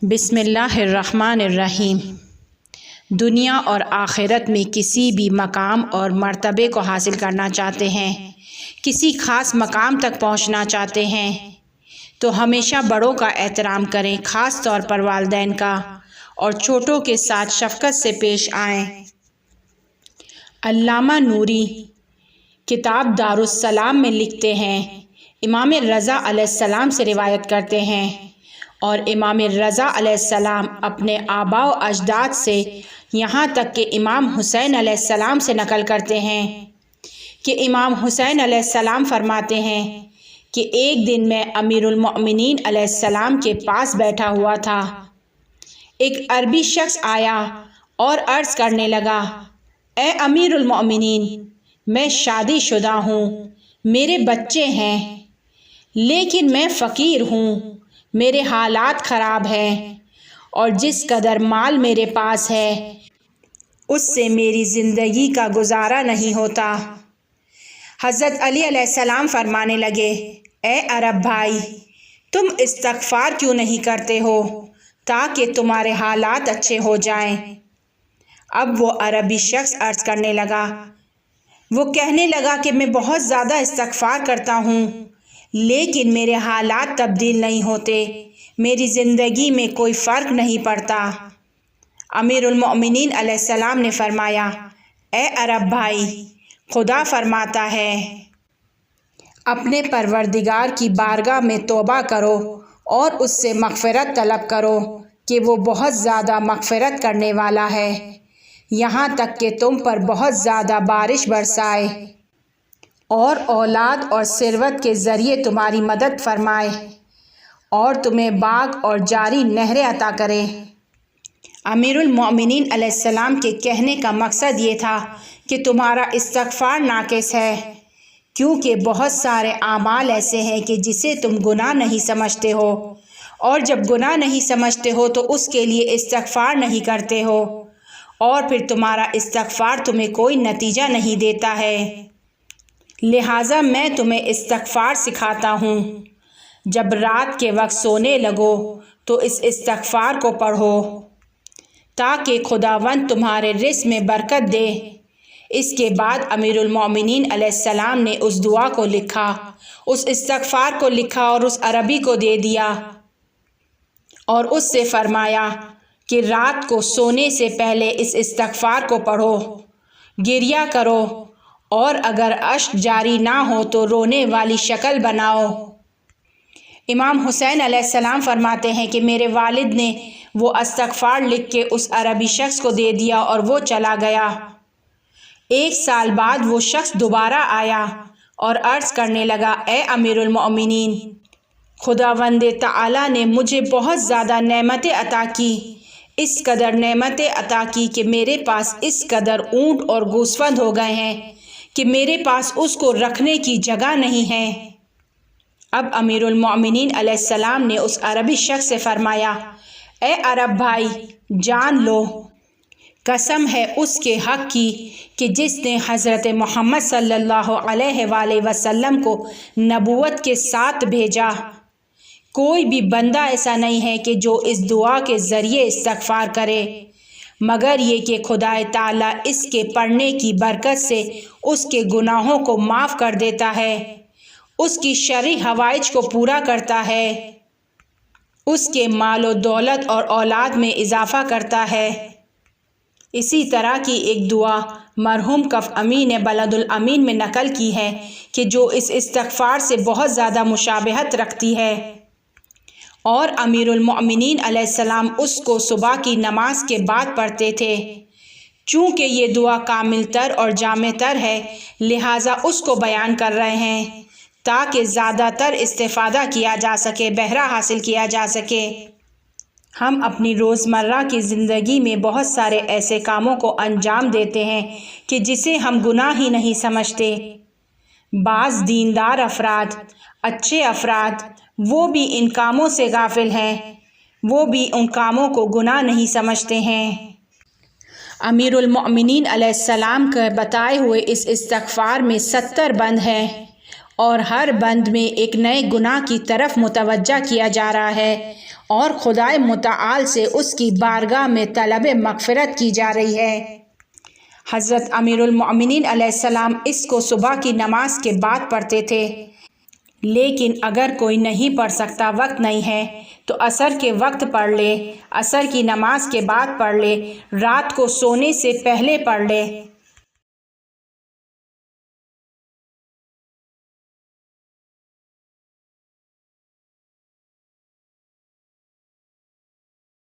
بسم اللہ الرحمن الرحیم۔ دنیا اور آخرت میں کسی بھی مقام اور مرتبے کو حاصل کرنا چاہتے ہیں، کسی خاص مقام تک پہنچنا چاہتے ہیں تو ہمیشہ بڑوں کا احترام کریں، خاص طور پر والدین کا، اور چھوٹوں کے ساتھ شفقت سے پیش آئیں۔ علامہ نوری کتاب دارالسلام میں لکھتے ہیں، امام رضا علیہ السلام سے روایت کرتے ہیں، اور امام رضا علیہ السلام اپنے آباء و اجداد سے یہاں تک کہ امام حسین علیہ السلام سے نقل کرتے ہیں کہ امام حسین علیہ السلام فرماتے ہیں کہ ایک دن میں امیر المؤمنین علیہ السلام کے پاس بیٹھا ہوا تھا۔ ایک عربی شخص آیا اور عرض کرنے لگا، اے امیر المؤمنین، میں شادی شدہ ہوں، میرے بچے ہیں، لیکن میں فقیر ہوں، میرے حالات خراب ہیں، اور جس قدر مال میرے پاس ہے اس سے میری زندگی کا گزارا نہیں ہوتا۔ حضرت علی علیہ السلام فرمانے لگے، اے عرب بھائی، تم استغفار کیوں نہیں کرتے ہو تاکہ تمہارے حالات اچھے ہو جائیں؟ اب وہ عربی شخص عرض کرنے لگا، وہ کہنے لگا کہ میں بہت زیادہ استغفار کرتا ہوں، لیکن میرے حالات تبدیل نہیں ہوتے، میری زندگی میں کوئی فرق نہیں پڑتا۔ امیر المؤمنین علیہ السلام نے فرمایا، اے عرب بھائی، خدا فرماتا ہے، اپنے پروردگار کی بارگاہ میں توبہ کرو اور اس سے مغفرت طلب کرو کہ وہ بہت زیادہ مغفرت کرنے والا ہے، یہاں تک کہ تم پر بہت زیادہ بارش برسائے اور اولاد اور ثروت کے ذریعے تمہاری مدد فرمائے اور تمہیں باغ اور جاری نہریں عطا کرے۔ امیر المؤمنین علیہ السلام کے کہنے کا مقصد یہ تھا کہ تمہارا استغفار ناقص ہے، کیونکہ بہت سارے اعمال ایسے ہیں کہ جسے تم گناہ نہیں سمجھتے ہو، اور جب گناہ نہیں سمجھتے ہو تو اس کے لیے استغفار نہیں کرتے ہو، اور پھر تمہارا استغفار تمہیں کوئی نتیجہ نہیں دیتا ہے۔ لہٰذا میں تمہیں استغفار سکھاتا ہوں، جب رات کے وقت سونے لگو تو اس استغفار کو پڑھو تاکہ خداوند تمہارے رزق میں برکت دے۔ اس کے بعد امیر المؤمنین علیہ السلام نے اس دعا کو لکھا، اس استغفار کو لکھا اور اس عربی کو دے دیا، اور اس سے فرمایا کہ رات کو سونے سے پہلے اس استغفار کو پڑھو، گریہ کرو، اور اگر اشک جاری نہ ہو تو رونے والی شکل بناؤ۔ امام حسین علیہ السلام فرماتے ہیں کہ میرے والد نے وہ استغفار لکھ کے اس عربی شخص کو دے دیا اور وہ چلا گیا۔ ایک سال بعد وہ شخص دوبارہ آیا اور عرض کرنے لگا، اے امیر المؤمنین، خداوند تعالیٰ نے مجھے بہت زیادہ نعمتیں عطا کی، اس قدر نعمتیں عطا کی کہ میرے پاس اس قدر اونٹ اور گوسفند ہو گئے ہیں کہ میرے پاس اس کو رکھنے کی جگہ نہیں ہے۔ اب امیر المؤمنین علیہ السلام نے اس عربی شخص سے فرمایا، اے عرب بھائی، جان لو، قسم ہے اس کے حق کی کہ جس نے حضرت محمد صلی اللہ علیہ وآلہ وسلم کو نبوت کے ساتھ بھیجا، کوئی بھی بندہ ایسا نہیں ہے کہ جو اس دعا کے ذریعے استغفار کرے مگر یہ کہ خدا تعالیٰ اس کے پڑھنے کی برکت سے اس کے گناہوں کو معاف کر دیتا ہے، اس کی شرعی حوائج کو پورا کرتا ہے، اس کے مال و دولت اور اولاد میں اضافہ کرتا ہے۔ اسی طرح کی ایک دعا مرحوم کف امین نے بلد الامین میں نقل کی ہے کہ جو اس استغفار سے بہت زیادہ مشابہت رکھتی ہے، اور امیر المؤمنین علیہ السلام اس کو صبح کی نماز کے بعد پڑھتے تھے۔ چونکہ یہ دعا کامل تر اور جامع تر ہے لہٰذا اس کو بیان کر رہے ہیں تاکہ زیادہ تر استفادہ کیا جا سکے، بہرہ حاصل کیا جا سکے۔ ہم اپنی روزمرہ کی زندگی میں بہت سارے ایسے کاموں کو انجام دیتے ہیں کہ جسے ہم گناہ ہی نہیں سمجھتے۔ بعض دیندار افراد، اچھے افراد، وہ بھی ان کاموں سے غافل ہیں، وہ بھی ان کاموں کو گناہ نہیں سمجھتے ہیں۔ امیر المؤمنین علیہ السلام کے بتائے ہوئے اس استغفار میں 70 بند ہیں، اور ہر بند میں ایک نئے گناہ کی طرف متوجہ کیا جا رہا ہے، اور خدائے متعال سے اس کی بارگاہ میں طلب مغفرت کی جا رہی ہے۔ حضرت امیر المؤمنین علیہ السلام اس کو صبح کی نماز کے بعد پڑھتے تھے، لیکن اگر کوئی نہیں پڑھ سکتا، وقت نہیں ہے، تو عصر کے وقت پڑھ لے، عصر کی نماز کے بعد پڑھ لے، رات کو سونے سے پہلے پڑھ لے۔